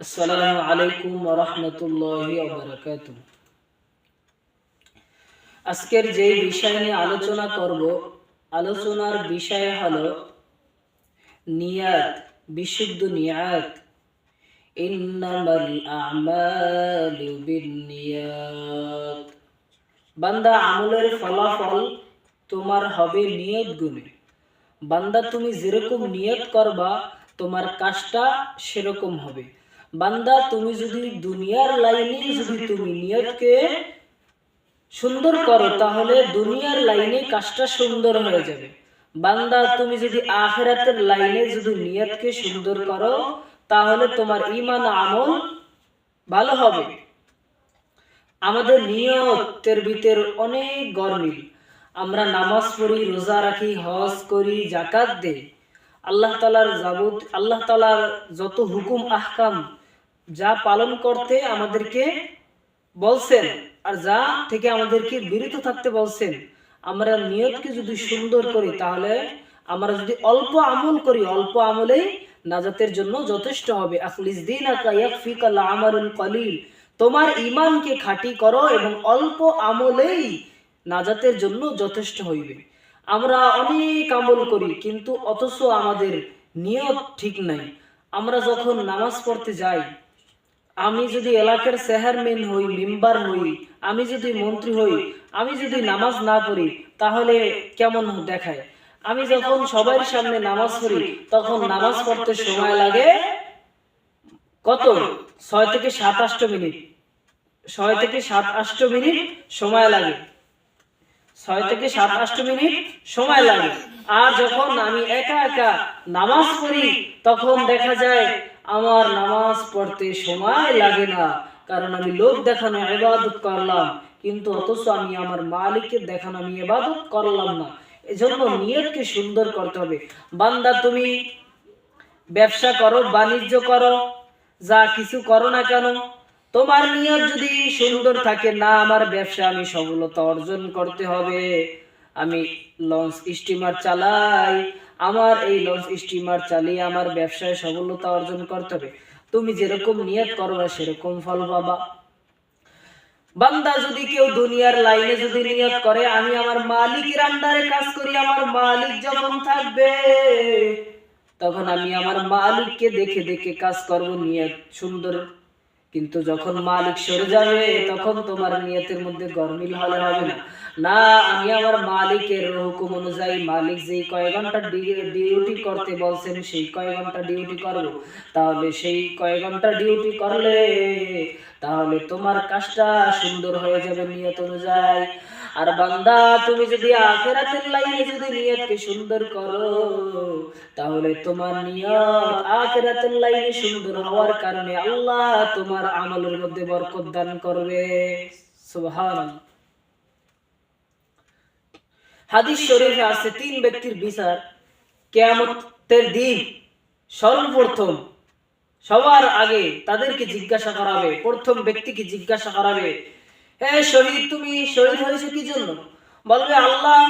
আসসালামু আলাইকুম ওয়া রাহমাতুল্লাহি ওয়া বারাকাতুহু। আজকের যে বিষয় নিয়ে আলোচনা করব, আলোচনার বিষয় হলো নিয়াত, বিশুদ্ধ নিয়াত। ইন্নামাল আ'মালু বিন্নিয়াত। বান্দা, আমলের ফলাফল তোমার হবে নিয়ত গুণে। বান্দা, তুমি যেরকম নিয়ত করবা তোমার কাজটা সেরকম হবে। বান্দা, তুমি যদি দুনিয়ার লাইনে যদি তুমি নিয়তকে সুন্দর করো তাহলে দুনিয়ার লাইনে কাজটা সুন্দর হয়ে যাবে। বান্দা, তুমি যদি আখিরাতের লাইনে যদি নিয়তকে সুন্দর করো তাহলে তোমার ঈমান আমল ভালো হবে। আমাদের নিয়তের ভিতর অনেক গরমিল। আমরা নামাজ পড়ি, রোজা রাখি, হজ করি, যাকাত দেই, আল্লাহ তাআলার যত হুকুম আহকাম যা পালন করতে আমাদেরকে বলছেন আর যা থেকে আমাদেরকে বিরত থাকতে বলছেন, আমরা নিয়তকে যদি সুন্দর করি তাহলে আমরা যদি অল্প আমল করি, অল্প আমলেই নাজাতের জন্য যথেষ্ট হবে। আখলিস দীনাকা ইয়াকফিকাল আমালুল কলিল। তোমার ঈমানকে খাঁটি করো এবং অল্প আমলেই নাজাতের জন্য যথেষ্ট হইবে। আমরা অনেক আমল করি কিন্তু অথচ আমাদের নিয়ত ঠিক নাই। আমরা যখন নামাজ পড়তে যাই, আমি যদি এলাকার চেয়ারম্যান হই, মেম্বার হই, আমি যদি মন্ত্রী হই, আমি যদি নামাজ না পড়ি তাহলে কেমন দেখায়? আমি যখন সবার সামনে নামাজ পড়ি তখন নামাজ পড়তে সময় লাগে কত? 6 থেকে 7-8 মিনিট। 6 থেকে 7-8 মিনিট সময় লাগে। 6 থেকে 7-8 মিনিট সময় লাগে। আর যখন আমি একা একা নামাজ পড়ি তখন দেখা যায় আমার নামাজ পড়তে সময় লাগে না, কারণ আমি লোক দেখানো ইবাদত করলাম কিন্তু অথচ আমি আমার মালিকের দেখানো আমি ইবাদত করলাম না। এজন্য নিয়তকে সুন্দর করতে হবে। বান্দা, তুমি ব্যবসা করো, বাণিজ্য করো, যা কিছু করো না কেন, তোমার নিয়ত যদি সুন্দর থাকে, না আমার ব্যবসা আমি সফলতা অর্জন করতে হবে, আমি লঞ্চ স্টিমার চালাই, আমার এই লঞ্চ স্টিমার চালিয়ে আমার ব্যবসায় সফলতা অর্জন করতে হবে, তুমি যেরকম নিয়ত করবে সেরকম ফল পাবা। বান্দা, যদি কেউ দুনিয়ার লাইনে যদি নিয়ত করে আমি আমার মালিকের আন্ডারে কাজ করি, আমার মালিক যখন থাকবে তখন আমি আমার মালিককে দেখে দেখে কাজ করব, নিয়ত সুন্দর। কিন্তু যখন মালিক সরে যাবে তখন তোমার নিয়তের মধ্যে গরমিল হলে হবে না। না, আমি আমার মালিকের হুকুম অনুযায়ী মালিক যেই কয় ঘন্টা ডিউটি করতে বলছেন সেই কয় ঘন্টা ডিউটি করব। তাহলে সেই কয় ঘন্টা ডিউটি করলে তাহলে তোমার কাজটা সুন্দর হয়ে যাবে নিয়ত অনুযায়ী। আর বান্দা, তুমি যদি আখিরাতের লাইনে যদি নিয়তকে সুন্দর করো তাহলে তোমার নিয়ত আখিরাতের লাইনে সুন্দর হওয়ার কারণে আল্লাহ তোমার আমলের মধ্যে বরকত দান করবে। সুবহানাল্লাহ। হাদিস শরীফে আছে 3 ব্যক্তির বিচার কিয়ামতের দিন সর্বপ্রথম সবার আগে তাদেরকে জিজ্ঞাসা করা হবে। প্রথম ব্যক্তিকে জিজ্ঞাসা করা হবে, হে শহীদ, তুমি শহীদ হয়েছো কি জন্য? বলবে, আল্লাহ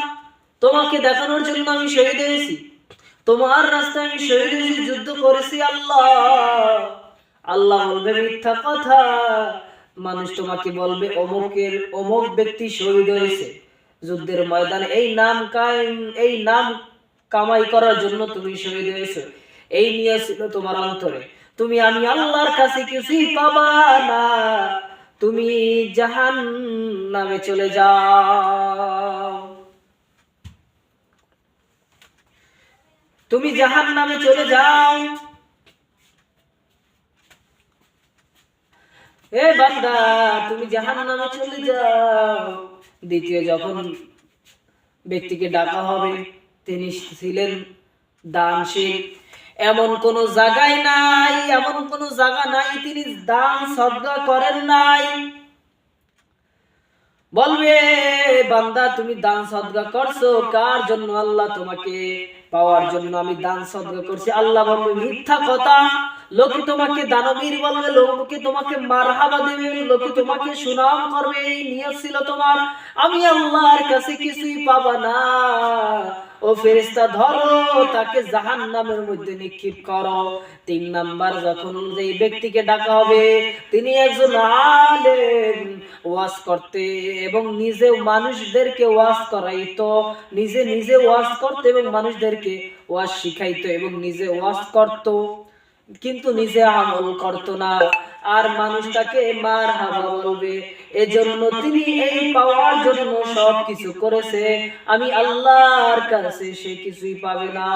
তোমাকে দেখানোর জন্য আমি শহীদ হয়েছি, তোমার রাস্তায় আমি শহীদ হয়েছি, যুদ্ধ করেছি। আল্লাহ আল্লাহ বলবে, মিথ্যা কথা। মানুষ তোমাকে বলবে অমুক ব্যক্তি শহীদ হয়েছে যুদ্ধের ময়দানে, এই নাম কামাই করার জন্য তুমি শহীদ হয়েছো, এই নিয়ে ছিল তোমার অন্তরে। তুমি আমি আল্লাহর কাছে কিছুই পাবা না, তুমি জাহান্নামে চলে যাও, তুমি জাহান্নামে চলে যাও। হে বান্দা, তুমি জাহান্নামে চলে যাও। দ্বিতীয় যখন ব্যক্তিকে ডাকা হবে, তিনি ছিলেন দানশীল। এমন কোন জায়গায় নাই, এমন কোন জায়গা নাই তিনি দান সদকা করেন নাই। বলবে, বান্দা তুমি দান সদকা করছো কার জন্য? আল্লাহ তোমাকে পাওয়ার জন্য আমি দান সদকা করছি। আল্লাহ বলবে, মিথ্যা কথা। লোকে তোমাকে দানবীর বলবে, লোকে তোমাকে মারহাবা দেবে, লোকে তোমাকে সুনাম করবে, এই নিয়ত ছিল তোমার। আমি আল্লাহর কাছে কিছুই পাবা না, ও ফেরেশতা ধরো তাকে জাহান্নামের মধ্যে নিক্ষেপ করো। 3 নাম্বার, যখন এই ব্যক্তিকে ডাকা হবে তিনি একজন আলেম, ওয়াজ করতে এবং নিজে মানুষদেরকে ওয়াজ করাইতো, নিজে নিজে ওয়াজ করতে এবং মানুষদেরকে ওয়াজ শিখাইতো এবং নিজে ওয়াজ করত, কিন্তু নিজে আমল করত না, আর মানুষ তাকে মারহাবা বলবে। এজন্য তিনি এই পাওয়ার জন্য সবকিছু করেছে, আমি আল্লাহর কাছে সে কিছুই পাবে না।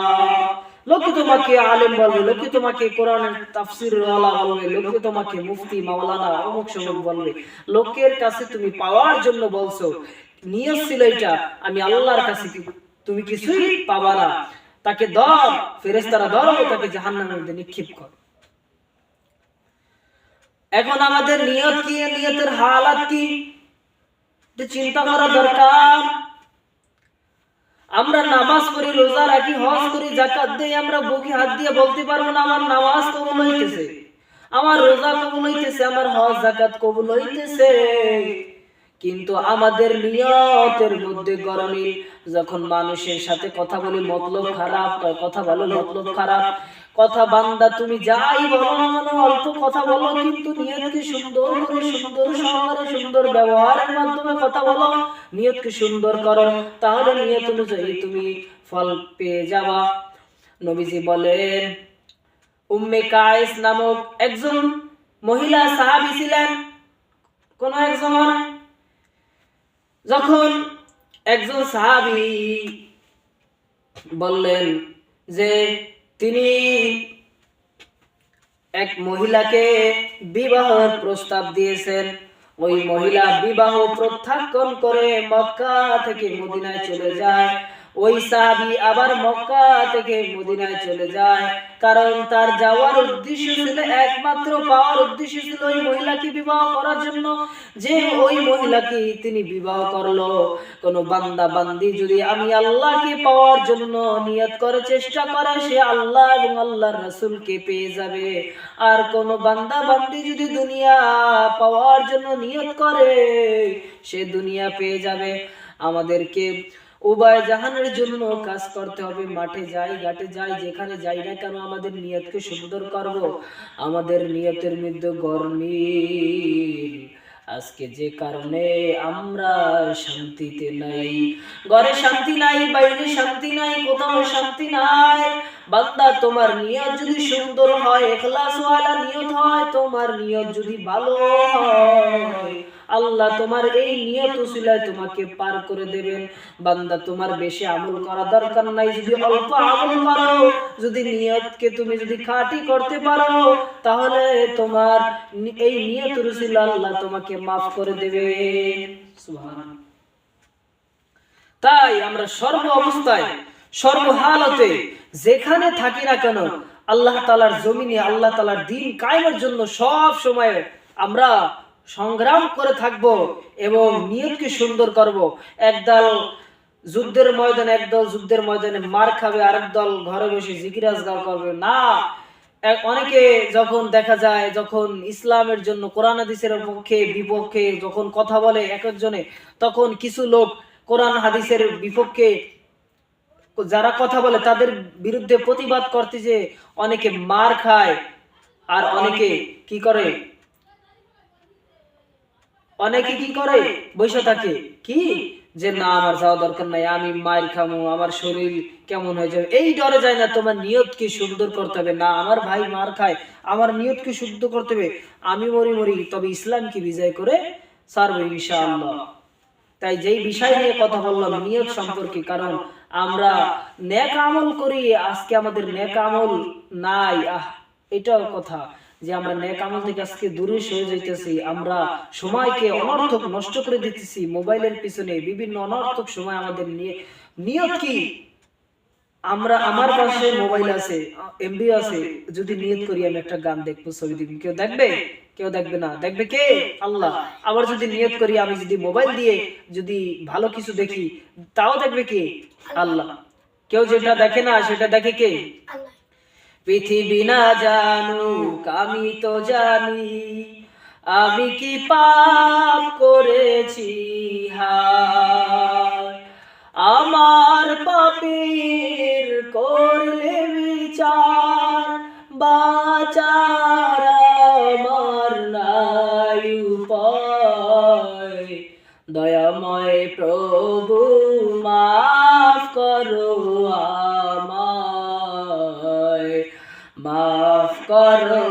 লোকে তোমাকে আলেম বলবে, লোকে তোমাকে কোরআনের তাফসীর ওয়ালা বলবে, লোকে তোমাকে মুফতি মাওলানা অমুক সমুক বলবে। লোকের কাছে তুমি পাওয়ার জন্য বলছো, নিয়ত ছিল এটা, আমি আল্লাহর কাছে তুমি কিছুই পাবা না। তাকে ধর, ফেরেশতারা ধরো তাকে জাহান্নামের মধ্যে নিক্ষেপ কর। এখন আমাদের নিয়ত কি, নিয়তের হালাত কি চিন্তা করা দরকার। আমরা নামাজ পড়ি, রোজা রাখি, হজ করি, যাকাত দেই, আমরা বুকে হাত দিয়ে বলতে পারবো না আমার নামাজ কবুল হইতেছে, আমার রোজা কবুল হইতেছে, আমার হজ জাকাত কবুল হইতেছে, কিন্তু আমাদের নিয়তের মধ্যে গরমিল। যখন মানুষের সাথে কথা বলি মতলব খারাপ, কথা বলো মতলব খারাপ, কথা বান্দা তুমি যাই বলো না কেন, অল্প কথা বলো কিন্তু নিয়তকে সুন্দর করে, সুন্দর সহকারে, সুন্দর ব্যবহারের মাধ্যমে কথা বলো, নিয়তকে সুন্দর করো, তাহলে নিয়ত অনুযায়ী তুমি ফল পেয়ে যাবা। নবীজি বলেন, উম্মে কায়েস নামক একজন মহিলা সাহাবী ছিলেন। কোন একজন, যখন একজন সাহাবী বললেন যে তিনি এক মহিলাকে বিবাহের প্রস্তাব দিয়েছেন, ওই মহিলা বিবাহ প্রত্যাখ্যান করে মক্কা থেকে মদিনায় চলে যায়। ওই সাহাবী আবার মক্কা থেকে মদিনায় চলে যায়, কারণ তার যাওয়ার উদ্দেশ্য ছিল, একমাত্র পাওয়ার উদ্দেশ্য ছিল ওই মহিলাকে বিবাহ করার জন্য। যে ওই মহিলাকে তিনি বিবাহ করলো, কোন বান্দা বান্দি যদি আমি আল্লাহকে পাওয়ার জন্য নিয়ত করে চেষ্টা করে, সে আল্লাহ এবং আল্লাহর রাসূলকে পেয়ে যাবে। আর কোন বান্দা বান্দি যদি দুনিয়া পাওয়ার জন্য নিয়ত করে, সে দুনিয়া পেয়ে যাবে। আমাদেরকে উভয় জাহানের জন্য কাজ করতে হবে। মাঠে যাই, ঘাটে যাই, যেখানে যাই না কেন আমাদের নিয়তকে সুন্দর করব। আমাদের নিয়তের মধ্যে গরমিল। আজকে যে কারণে আমরা শান্তিতে নাই, ঘরে শান্তি নাই, বাইরে শান্তি নাই, কোথাও শান্তি নাই। বান্দা তোমার নিয়ত যদি সুন্দর হয়, ইখলাস ওয়ালা নিয়ত হয়, তোমার নিয়ত যদি ভালো হয়, আল্লাহ তোমার এই নিয়ত উসিলায় তোমাকে পার করে দেবেন। বান্দা তোমার বেশি আমল করা দরকার নাই, যদি অল্প আমল করো, যদি নিয়তকে তুমি যদি খাঁটি করতে পারো, তাহলে তোমার এই নিয়ত উসিলা আল্লাহ তোমাকে মাফ করে দেবেন। সুবহানাল্লাহ। তাই আমরা সর্ব অবস্থায়, সর্বহালতে যেখানে থাকি না কেন, আল্লাহ তাআলার জমিনে আল্লাহ তাআলার দ্বীন কায়েমের জন্য সব সময় আমরা সংগ্রাম করে থাকব এবং নিয়তকে সুন্দর করব। একদল যুদ্ধের ময়দানে, একদল যুদ্ধের ময়দানে মার খাবে, আরেক দল ঘরে বসে জিকির আজকার করবে না। অনেকে যখন দেখা যায়, যখন ইসলামের জন্য কোরআন হাদিসের পক্ষে বিপক্ষে যখন কথা বলে এক একজনে, তখন কিছু লোক কোরআন হাদিসের বিপক্ষে যারা কথা বলে তাদের বিরুদ্ধে প্রতিবাদ করতে যে অনেকে মার খায়, আর অনেকে কি করে, অনেকে কি করে বসে থাকে, কি যে না আমার যাওয়া দরকার নাই, আমি মার খামো, আমার শরীর কেমন হয়ে যাবে, এই ডরে যায় না। তোমার নিয়তকে সুন্দর করতে হবে। না আমার ভাই মার খায়, আমার নিয়তকে শুদ্ধ করতে হবে, আমি মরি মরি তবে ইসলামকে বিজয় করে ছাড়বো ইনশাআল্লাহ। তাই যেই বিষয় নিয়ে কথা বললাম নিয়ত সম্পর্কে, কারণ আমরা নেক আমল করি, আজকে আমাদের নেক আমল নাই। এটাও কথা যে আমরা নেক আমল থেকে আজকে দূরে সরে যাইতেছি, আমরা সময়কে অনর্থক নষ্ট করে দিতেছি মোবাইলের পিছনে, বিভিন্ন অনর্থক সময় আমাদের নিয়ত কি, আমরা আমার পাশে মোবাইল আছে, এমবি আছে, যদি নিয়ত করি আমি একটা গান দেখবো, ছবি দেখবো, কেউ দেখবে? কেউ দেখবে না। দেখবে কে? আল্লাহ। আবার যদি নিয়ত করি আমি যদি মোবাইল দিয়ে যদি ভালো কিছু দেখি, তাও দেখবে কে? আল্লাহ। কেউ যেটা দেখে না সেটা দেখে কে? পৃথিবী না জানুক আমি তো জানি, আমি কি পাপ করেছি হায়, আমার পাপের করলে বিচার, বাঁচার আমার নাই উপায়। দয়াময় প্রভু মাফ করো আমায়, মাফ করো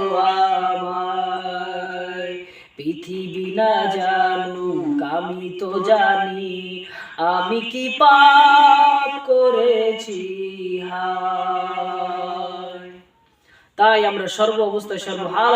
আমায়। পৃথিবী না জানুক আমি তো জানি, আমি কি পাপ করেছি হায়। তাই আমরা সর্ব অবস্থায় সর্বহাল